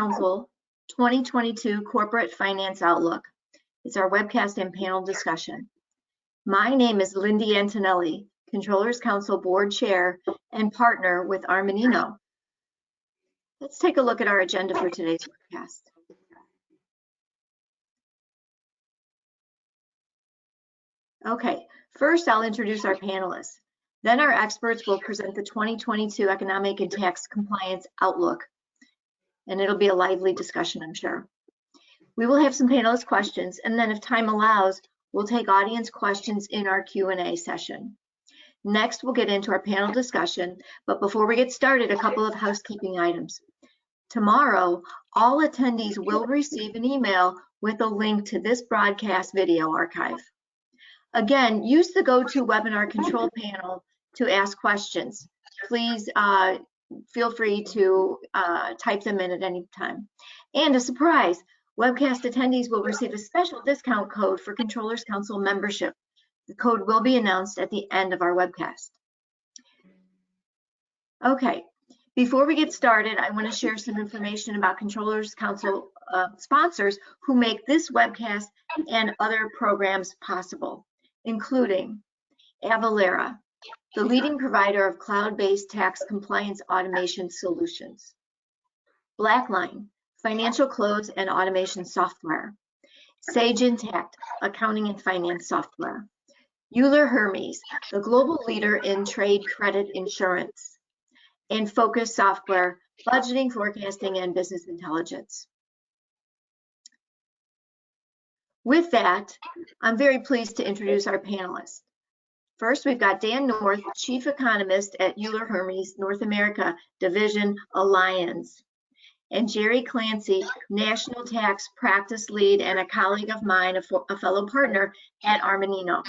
Council 2022 Corporate Finance Outlook. It's our webcast and panel discussion. My name is Lindy Antonelli, Controllers Council Board Chair and partner with Armanino. Let's take a look at our agenda for today's webcast. Okay, first I'll introduce our panelists. Then our experts will present the 2022 Economic and Tax Compliance Outlook. And it'll be a lively discussion, I'm sure. We will have some panelist questions, and then if time allows, we'll take audience questions in our Q&A session. Next, we'll get into our panel discussion, but before we get started, a couple of housekeeping items. Tomorrow, all attendees will receive an email with a link to this broadcast video archive. Again, use the GoToWebinar control panel to ask questions. Please feel free to type them in at any time. And a surprise, webcast attendees will receive a special discount code for Controllers Council membership. The code will be announced at the end of our webcast. Okay, before we get started, I want to share some information about Controllers Council sponsors who make this webcast and other programs possible, including Avalara, the leading provider of cloud-based tax compliance automation solutions. Blackline, financial close and automation software. Sage Intacct, accounting and finance software. Euler Hermes, the global leader in trade credit insurance. And Focus Software, budgeting, forecasting, and business intelligence. With that, I'm very pleased to introduce our panelists. First, we've got Dan North, Chief Economist at Euler Hermes North America Division Alliance, and Jerry Clancy, National Tax Practice Lead and a colleague of mine, a fellow partner at Armanino.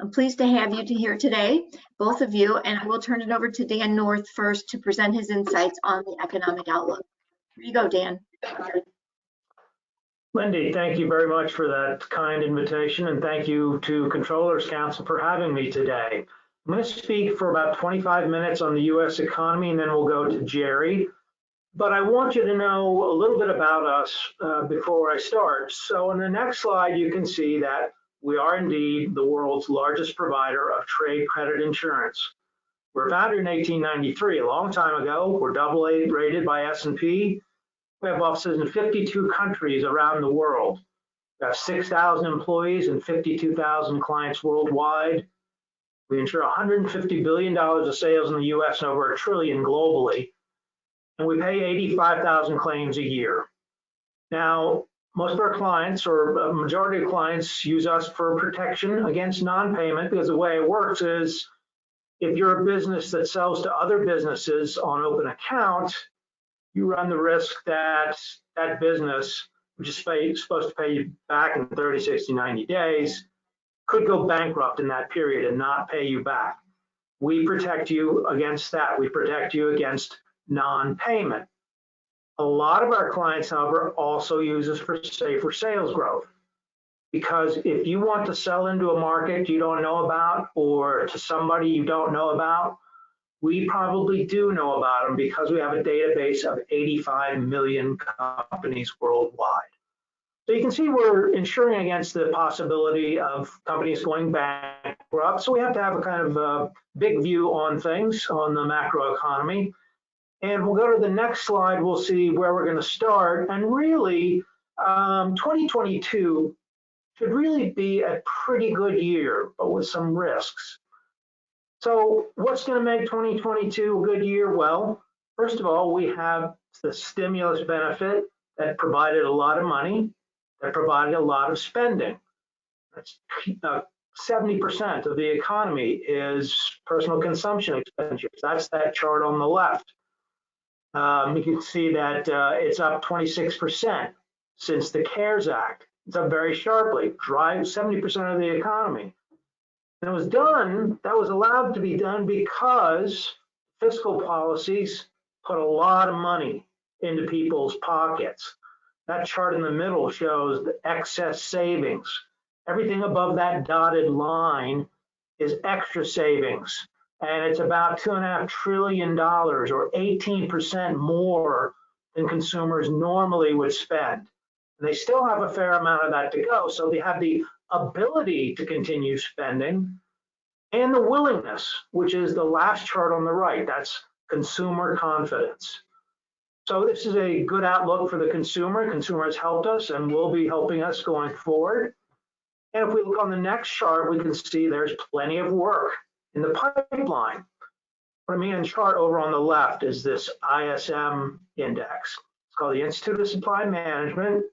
I'm pleased to have you here today, both of you, and I will turn it over to Dan North first to present his insights on the economic outlook. Here you go, Dan. Lindy, thank you very much for that kind invitation, and thank you to Controllers Council for having me today. I'm going to speak for about 25 minutes on the U.S. economy, and then we'll go to Jerry. But I want you to know a little bit about us before I start. So on the next slide, you can see that we are indeed the world's largest provider of trade credit insurance. We're founded in 1893, a long time ago. We're AA rated by S&P. We have offices in 52 countries around the world. We have 6,000 employees and 52,000 clients worldwide. We insure $150 billion of sales in the US and over $1 trillion globally. And we pay 85,000 claims a year. Now, most of our clients, or a majority of clients, use us for protection against non-payment, because the way it works is if you're a business that sells to other businesses on open account, you run the risk that that business, which is supposed to pay you back in 30, 60, 90 days, could go bankrupt in that period and not pay you back. We protect you against that. We protect you against non-payment. A lot of our clients, however, also use us for safer sales growth. Because if you want to sell into a market you don't know about or to somebody you don't know about, we probably do know about them because we have a database of 85 million companies worldwide. So you can see we're insuring against the possibility of companies going bankrupt. So we have to have a kind of a big view on things, on the macro economy. And we'll go to the next slide. We'll see where we're going to start. And really, 2022 should really be a pretty good year, but with some risks. So what's going to make 2022 a good year? Well, first of all, we have the stimulus benefit that provided a lot of money, that provided a lot of spending. That's 70% of the economy is personal consumption expenditures. That's that chart on the left. You can see that it's up 26% since the CARES Act. It's up very sharply, drives 70% of the economy. And it was done, that was allowed to be done because fiscal policies put a lot of money into people's pockets. That chart in the middle shows the excess savings. Everything above that dotted line is extra savings. And it's about $2.5 trillion or 18% more than consumers normally would spend. And they still have a fair amount of that to go, so they have the ability to continue spending and the willingness, which is the last chart on the right. That's consumer confidence. So this is a good outlook for the consumer. Consumer has helped us and will be helping us going forward. And if we look on the next chart, we can see there's plenty of work in the pipeline. What I mean in chart over on the left is this ISM index. It's called the Institute of Supply Management.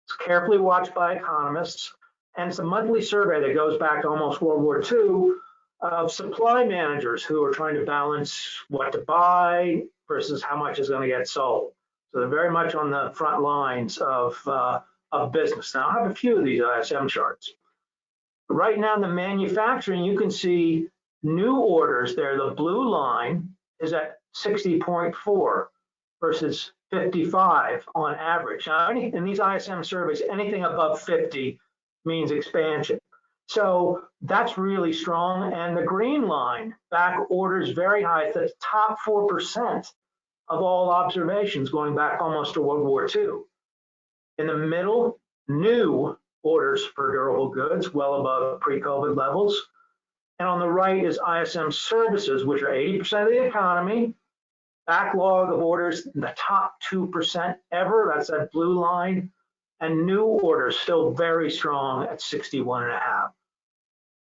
It's carefully watched by economists. And it's a monthly survey that goes back to almost World War II of supply managers who are trying to balance what to buy versus how much is going to get sold. So they're very much on the front lines of business. Now, I have a few of these ISM charts. Right now in the manufacturing, you can see new orders there. The blue line is at 60.4 versus 55 on average. Now, in these ISM surveys, anything above 50 means expansion. So that's really strong. And the green line, back orders very high, it's the top 4% of all observations going back almost to World War II. In the middle, new orders for durable goods, well above pre-COVID levels. And on the right is ISM services, which are 80% of the economy. Backlog of orders in the top 2% ever, that's that blue line. And new orders still very strong at 61.5.